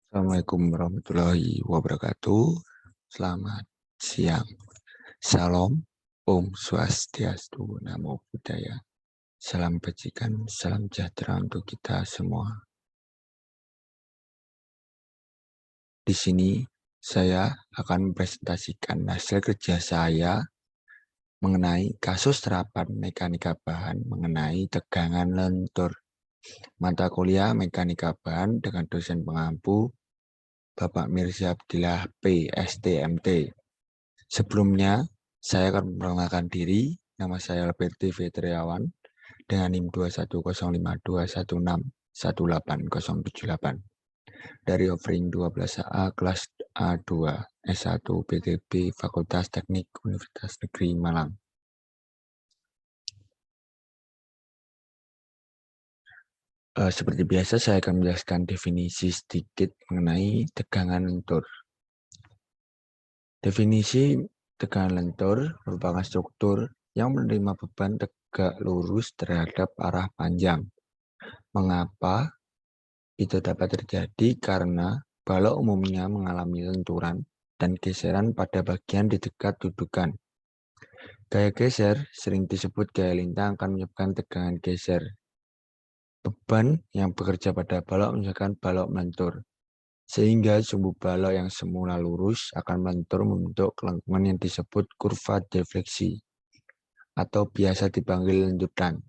Assalamualaikum warahmatullahi wabarakatuh. Selamat siang. Salam, Om Swastiastu, Namo Buddhaya. Salam bajikan, salam sejahtera untuk kita semua. Di sini saya akan mempresentasikan hasil kerja saya mengenai kasus terapan mekanika bahan mengenai tegangan lentur. Mata kuliah mekanika bahan dengan dosen pengampu Bapak Mirza Abdillah PSTMT. Sebelumnya, saya akan memperkenalkan diri. Nama saya Alberti Fitriawan dengan NIM 21052161808 dari offering 12A kelas A2 S1 PTB Fakultas Teknik Universitas Negeri Malang. Seperti biasa, saya akan menjelaskan definisi sedikit mengenai tegangan lentur. Definisi tegangan lentur merupakan struktur yang menerima beban tegak lurus terhadap arah panjang. Mengapa itu dapat terjadi? Karena balok umumnya mengalami lenturan dan geseran pada bagian di dekat dudukan. Gaya geser sering disebut gaya lintang akan menyebabkan tegangan geser. Beban yang bekerja pada balok menyebabkan balok melentur, sehingga sumbu balok yang semula lurus akan melentur membentuk kelengkungan yang disebut kurva defleksi, atau biasa dipanggil lenturan.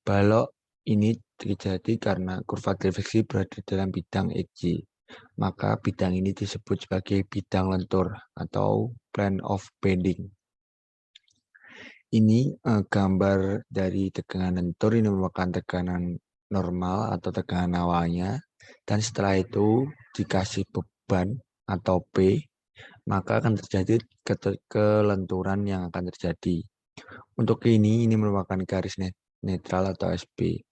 Balok ini terjadi karena kurva defleksi berada dalam bidang XY. Maka bidang ini disebut sebagai bidang lentur atau plane of bending. Ini gambar dari tegangan lentur. Ini merupakan tekanan normal atau tekanan awalnya. Dan setelah itu dikasih beban atau P, maka akan terjadi kelenturan yang akan terjadi. Untuk ini merupakan garis netral atau SP.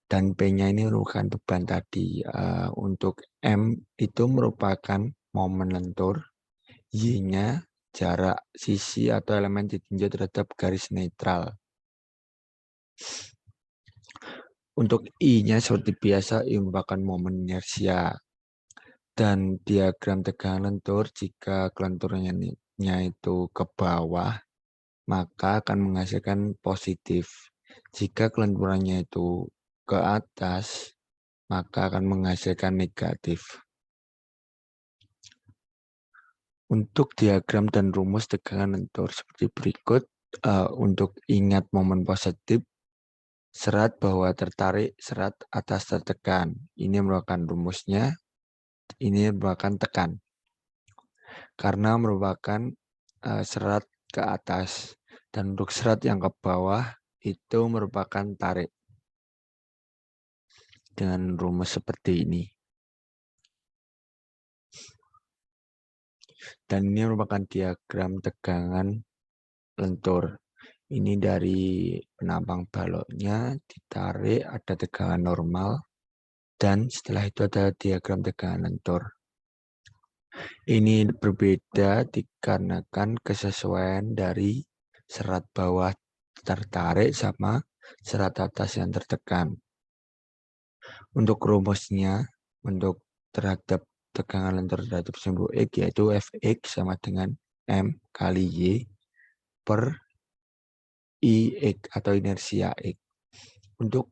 Dan P-nya ini merupakan beban tadi. Untuk M itu merupakan momen lentur, Y-nya jarak sisi atau elemen ditinjau terhadap garis netral. Untuk I-nya seperti biasa, I merupakan momen inersia. Dan diagram tegangan lentur, jika kelenturannya itu ke bawah, maka akan menghasilkan positif. Jika kelenturannya itu ke atas, maka akan menghasilkan negatif. Untuk diagram dan rumus tegangan lentur seperti berikut. Untuk ingat momen positif, serat bawah tertarik, serat atas tertekan. Ini merupakan rumusnya, ini merupakan tekan. Karena merupakan serat ke atas. Dan untuk serat yang ke bawah, itu merupakan tarik. Dengan rumus seperti ini. Dan ini merupakan diagram tegangan lentur. Ini dari penampang baloknya, ditarik, ada tegangan normal, dan setelah itu ada diagram tegangan lentur. Ini berbeda dikarenakan kesesuaian dari serat bawah tertarik sama serat atas yang tertekan. Untuk rumusnya, untuk terhadap tegangan lentur terhadap sumbu X, yaitu Fx sama dengan M kali Y per IX atau inersia X. Untuk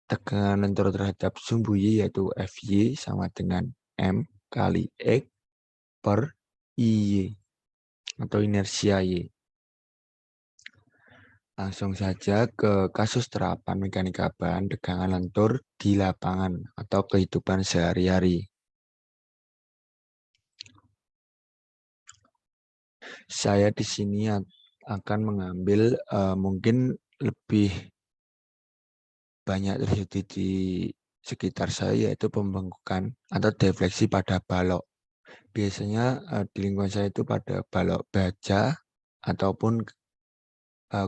tegangan lentur terhadap sumbu Y, yaitu Fy sama dengan M kali X per IY atau inersia Y. Langsung saja ke kasus terapan mekanika bahan tegangan lentur di lapangan atau kehidupan sehari-hari. Saya di sini akan mengambil mungkin lebih banyak terjadi di sekitar saya, yaitu pembengkukan atau defleksi pada balok. Biasanya di lingkungan saya itu pada balok baja ataupun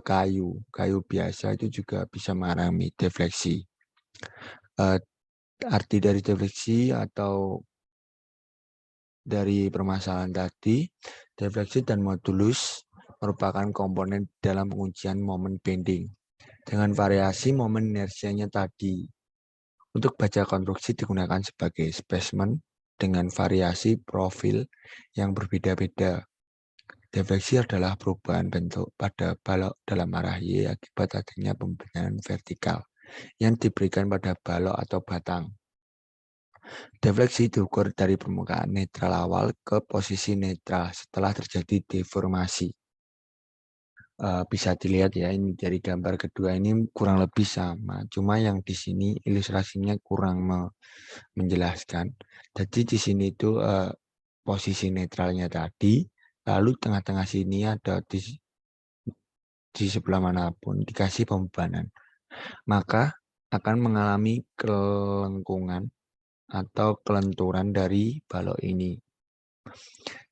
kayu biasa itu juga bisa mengalami defleksi. Arti dari defleksi atau dari permasalahan tadi, defleksi dan modulus merupakan komponen dalam pengujian momen bending dengan variasi momen inersianya tadi. Untuk baja konstruksi digunakan sebagai spesimen dengan variasi profil yang berbeda-beda. Defleksi adalah perubahan bentuk pada balok dalam arah Y akibat adanya pembenaran vertikal yang diberikan pada balok atau batang. Defleksi diukur dari permukaan netral awal ke posisi netral setelah terjadi deformasi. Bisa dilihat ya, ini dari gambar kedua ini kurang lebih sama, cuma yang di sini ilustrasinya kurang menjelaskan. Jadi di sini itu posisi netralnya tadi, lalu tengah-tengah sini ada di sebelah manapun dikasih pembebanan, maka akan mengalami kelengkungan atau kelenturan dari balok ini,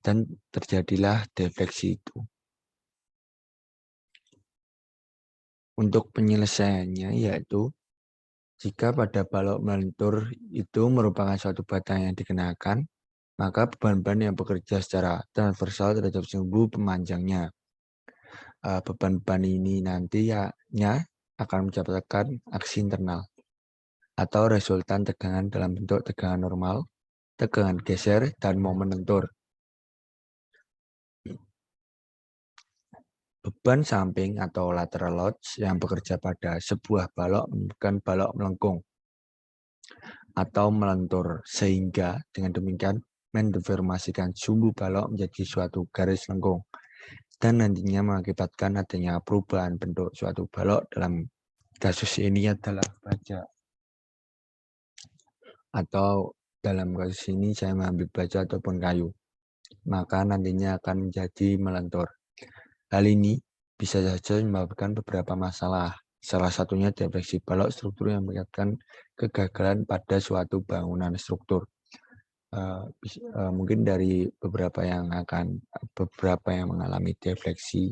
dan terjadilah defleksi itu. Untuk penyelesaiannya yaitu, jika pada balok melentur itu merupakan suatu batang yang dikenakan, maka beban-beban yang bekerja secara transversal terhadap sumbu pemanjangnya. Beban-beban ini nantinya akan menciptakan aksi internal atau resultan tegangan dalam bentuk tegangan normal, tegangan geser, dan momen lentur. Beban samping atau lateral loads yang bekerja pada sebuah balok menyebabkan balok melengkung atau melentur, sehingga dengan demikian mendeformasikan sumbu balok menjadi suatu garis lengkung dan nantinya mengakibatkan adanya perubahan bentuk suatu balok. Dalam kasus ini adalah baja, atau dalam kasus ini saya mengambil baja ataupun kayu, maka nantinya akan menjadi melentur. Hal ini bisa saja menyebabkan beberapa masalah. Salah satunya defleksi balok struktur yang mengakibatkan kegagalan pada suatu bangunan struktur. Mungkin dari beberapa yang mengalami defleksi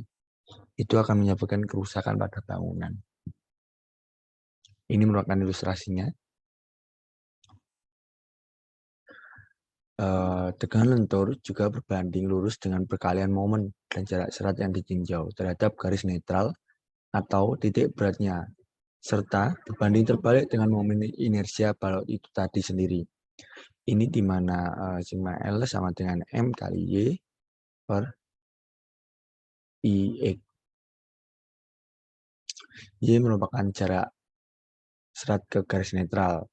itu akan menyebabkan kerusakan pada bangunan. Ini merupakan ilustrasinya. Tegangan lentur juga berbanding lurus dengan perkalian momen dan jarak serat yang ditinjau terhadap garis netral atau titik beratnya, serta berbanding terbalik dengan momen inersia balok itu tadi sendiri. Ini di mana sigma L sama dengan M kali Y per IX. Y merupakan jarak serat ke garis netral.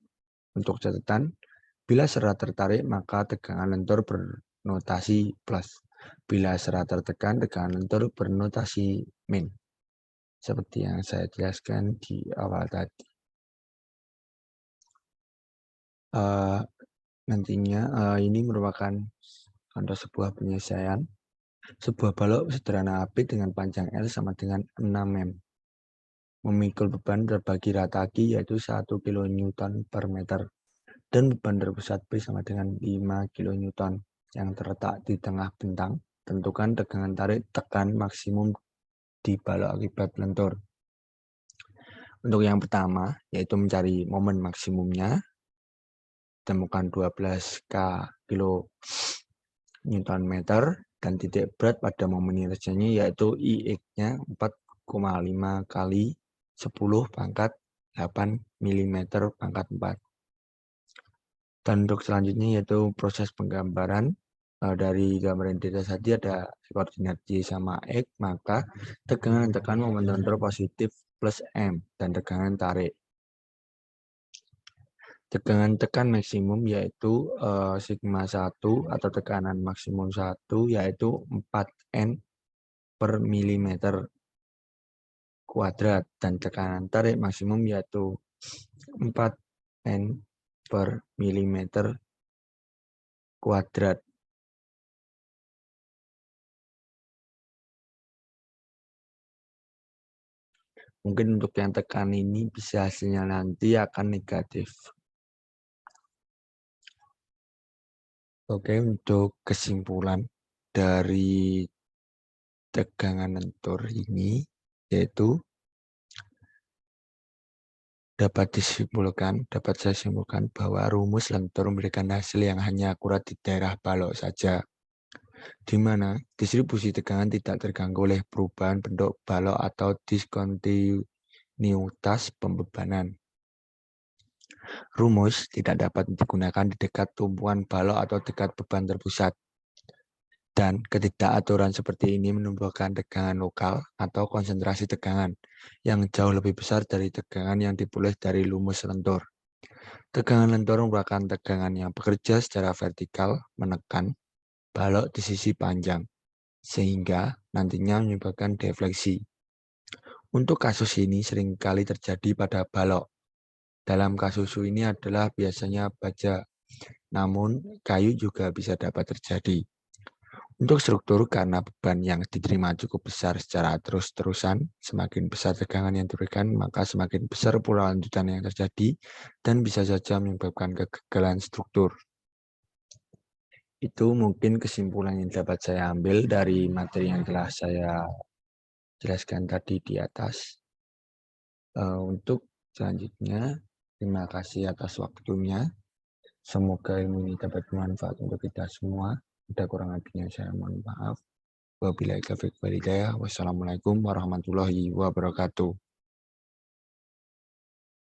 Untuk catatan, bila serat tertarik, maka tegangan lentur bernotasi plus. Bila serat tertekan, tegangan lentur bernotasi min. Seperti yang saya jelaskan di awal tadi. Nantinya ini merupakan contoh sebuah penyelesaian. Sebuah balok sederhana AP dengan panjang L sama dengan 6 m. Memikul beban terbagi rata Q yaitu 1 kN per meter. Dan beban terpusat B sama dengan 5 kN yang terletak di tengah bentang. Tentukan tegangan tarik tekan maksimum di balok akibat lentur. Untuk yang pertama, yaitu mencari momen maksimumnya, temukan 12 kN meter dan titik berat pada momen inersianya yaitu IX-nya 4,5 kali 10 pangkat 8 mm pangkat 4. Dan untuk selanjutnya yaitu proses penggambaran. Dari gambar yang tidak tadi ada koordinat Y sama X, maka tegangan tekan momen lentur positif plus M dan tegangan tarik. Tegangan tekan maksimum yaitu sigma 1 atau tekanan maksimum 1 yaitu 4N per milimeter kuadrat, dan tekanan tarik maksimum yaitu 4N per milimeter kuadrat. Mungkin untuk yang tekan ini bisa hasilnya nanti akan negatif. Oke, untuk kesimpulan dari tegangan lentur ini yaitu dapat saya simpulkan bahwa rumus lentur memberikan hasil yang hanya akurat di daerah balok saja, di mana distribusi tegangan tidak terganggu oleh perubahan bentuk balok atau diskontinuitas pembebanan. Rumus tidak dapat digunakan di dekat tumpuan balok atau dekat beban terpusat. Dan ketidakaturan seperti ini menumbuhkan tegangan lokal atau konsentrasi tegangan yang jauh lebih besar dari tegangan yang diperoleh dari lumus lentur. Tegangan lentur merupakan tegangan yang bekerja secara vertikal menekan balok di sisi panjang, sehingga nantinya menyebabkan defleksi. Untuk kasus ini seringkali terjadi pada balok. Dalam kasus ini adalah biasanya baja, namun kayu juga bisa dapat terjadi. Untuk struktur, karena beban yang diterima cukup besar secara terus-terusan, semakin besar tegangan yang diberikan, maka semakin besar pula lanjutan yang terjadi, dan bisa saja menyebabkan kegagalan struktur. Itu mungkin kesimpulan yang dapat saya ambil dari materi yang telah saya jelaskan tadi di atas. Untuk selanjutnya, terima kasih atas waktunya. Semoga ilmu ini dapat bermanfaat untuk kita semua. Ada kurang lebihnya saya mohon maaf. Wabillahi taufiq wal hidayah. Wassalamualaikum warahmatullahi wabarakatuh.